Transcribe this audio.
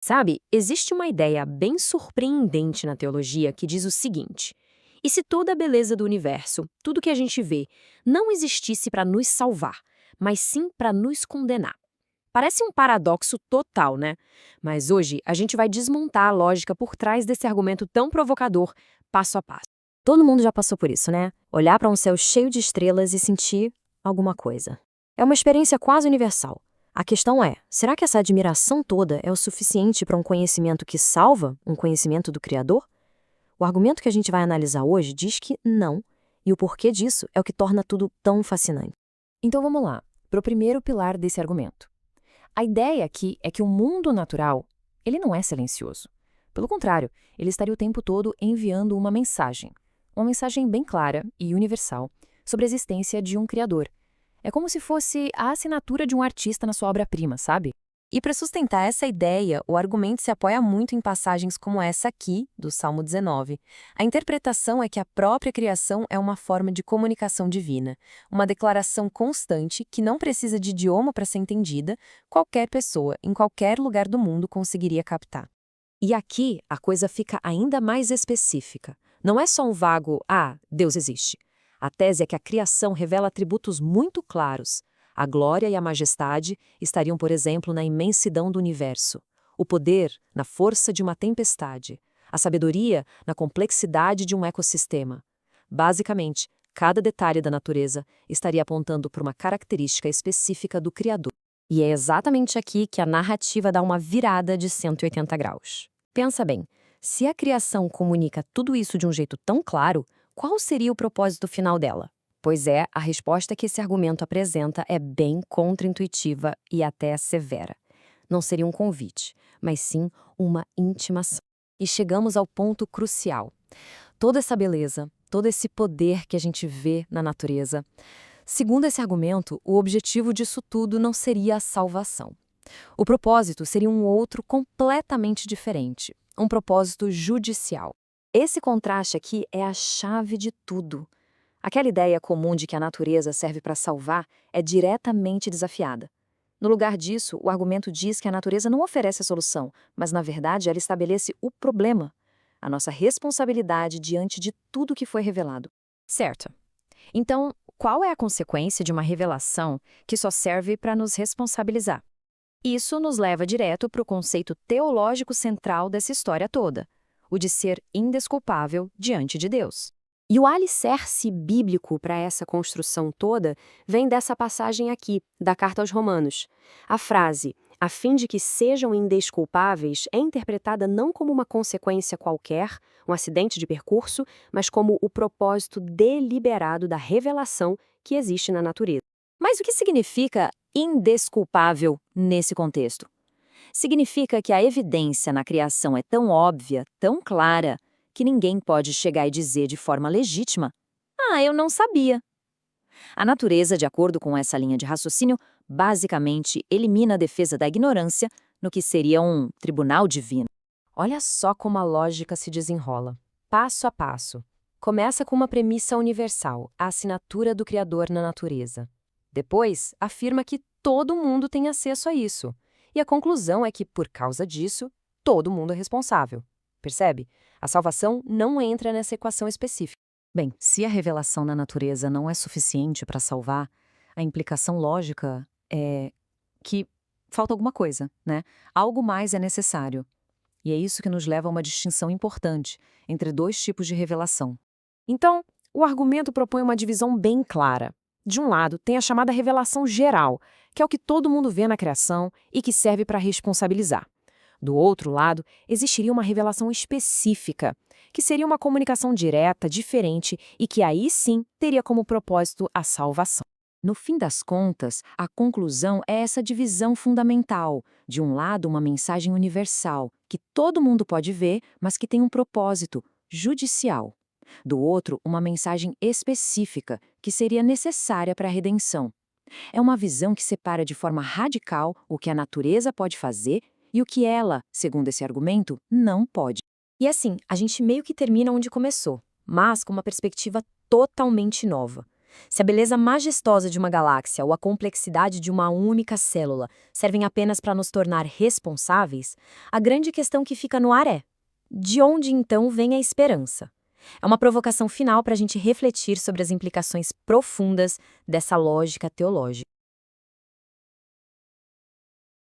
Sabe, existe uma ideia bem surpreendente na teologia que diz o seguinte: e se toda a beleza do universo, tudo que a gente vê, não existisse para nos salvar, mas sim para nos condenar? Parece um paradoxo total, né? Mas hoje a gente vai desmontar a lógica por trás desse argumento tão provocador, passo a passo. Todo mundo já passou por isso, né? Olhar para um céu cheio de estrelas e sentir alguma coisa. É uma experiência quase universal. A questão é, será que essa admiração toda é o suficiente para um conhecimento que salva, um conhecimento do Criador? O argumento que a gente vai analisar hoje diz que não, e o porquê disso é o que torna tudo tão fascinante. Então vamos lá, para o primeiro pilar desse argumento. A ideia aqui é que o mundo natural, ele não é silencioso. Pelo contrário, ele estaria o tempo todo enviando uma mensagem bem clara e universal sobre a existência de um Criador. É como se fosse a assinatura de um artista na sua obra-prima, sabe? E para sustentar essa ideia, o argumento se apoia muito em passagens como essa aqui, do Salmo 19. A interpretação é que a própria criação é uma forma de comunicação divina, uma declaração constante que não precisa de idioma para ser entendida, qualquer pessoa, em qualquer lugar do mundo conseguiria captar. E aqui a coisa fica ainda mais específica. Não é só um vago, Deus existe. A tese é que a criação revela atributos muito claros. A glória e a majestade estariam, por exemplo, na imensidão do universo. O poder, na força de uma tempestade. A sabedoria, na complexidade de um ecossistema. Basicamente, cada detalhe da natureza estaria apontando para uma característica específica do Criador. E é exatamente aqui que a narrativa dá uma virada de 180 graus. Pensa bem, se a criação comunica tudo isso de um jeito tão claro, qual seria o propósito final dela? Pois é, a resposta que esse argumento apresenta é bem contraintuitiva e até severa. Não seria um convite, mas sim uma intimação. E chegamos ao ponto crucial. Toda essa beleza, todo esse poder que a gente vê na natureza. Segundo esse argumento, o objetivo disso tudo não seria a salvação. O propósito seria um outro completamente diferente, um propósito judicial. Esse contraste aqui é a chave de tudo. Aquela ideia comum de que a natureza serve para salvar é diretamente desafiada. No lugar disso, o argumento diz que a natureza não oferece a solução, mas, na verdade, ela estabelece o problema, a nossa responsabilidade diante de tudo que foi revelado. Certo. Então, qual é a consequência de uma revelação que só serve para nos responsabilizar? Isso nos leva direto para o conceito teológico central dessa história toda, o de ser indesculpável diante de Deus. E o alicerce bíblico para essa construção toda vem dessa passagem aqui, da Carta aos Romanos. A frase, a fim de que sejam indesculpáveis, é interpretada não como uma consequência qualquer, um acidente de percurso, mas como o propósito deliberado da revelação que existe na natureza. Mas o que significa indesculpável nesse contexto? Significa que a evidência na criação é tão óbvia, tão clara, que ninguém pode chegar e dizer de forma legítima: eu não sabia. A natureza, de acordo com essa linha de raciocínio, basicamente elimina a defesa da ignorância no que seria um tribunal divino. Olha só como a lógica se desenrola, passo a passo. Começa com uma premissa universal, a assinatura do Criador na natureza. Depois, afirma que todo mundo tem acesso a isso. E a conclusão é que, por causa disso, todo mundo é responsável. Percebe? A salvação não entra nessa equação específica. Bem, se a revelação na natureza não é suficiente para salvar, a implicação lógica é que falta alguma coisa, né? Algo mais é necessário. E é isso que nos leva a uma distinção importante entre dois tipos de revelação. Então, o argumento propõe uma divisão bem clara. De um lado, tem a chamada revelação geral, que é o que todo mundo vê na criação e que serve para responsabilizar. Do outro lado, existiria uma revelação específica, que seria uma comunicação direta, diferente e que aí sim teria como propósito a salvação. No fim das contas, a conclusão é essa divisão fundamental. De um lado, uma mensagem universal, que todo mundo pode ver, mas que tem um propósito judicial. Do outro, uma mensagem específica, que seria necessária para a redenção. É uma visão que separa de forma radical o que a natureza pode fazer e o que ela, segundo esse argumento, não pode. E assim, a gente meio que termina onde começou, mas com uma perspectiva totalmente nova. Se a beleza majestosa de uma galáxia ou a complexidade de uma única célula servem apenas para nos tornar responsáveis, a grande questão que fica no ar é: de onde então vem a esperança? É uma provocação final para a gente refletir sobre as implicações profundas dessa lógica teológica.